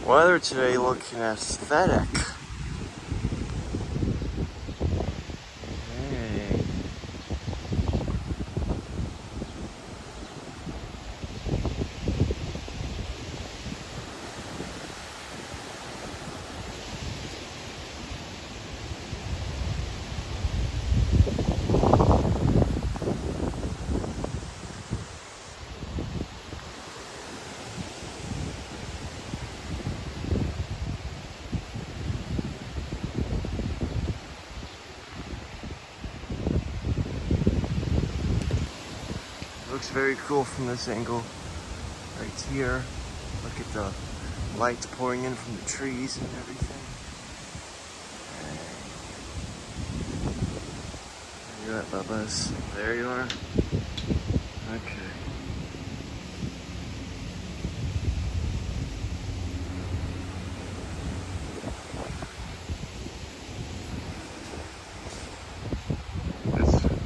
Weather today looking aesthetic. Hey. Looks very cool from this angle. Right here. Look at the lights pouring in from the trees and everything. Where you at, Bubba's? There you are. Okay.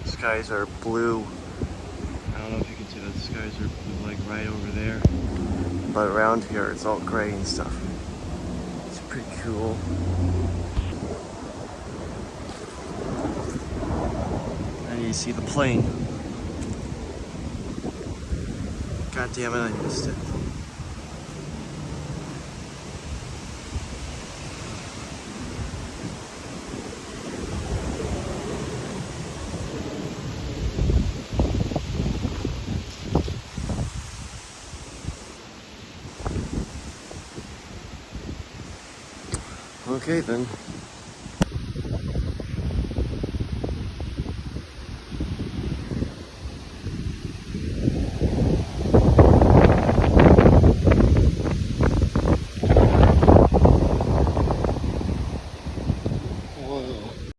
The skies are blue. I don't know if you can see that the skies are blue, like right over there. But around here it's all gray and stuff. It's pretty cool. And you see the plane. God damn it, I missed it. Okay then.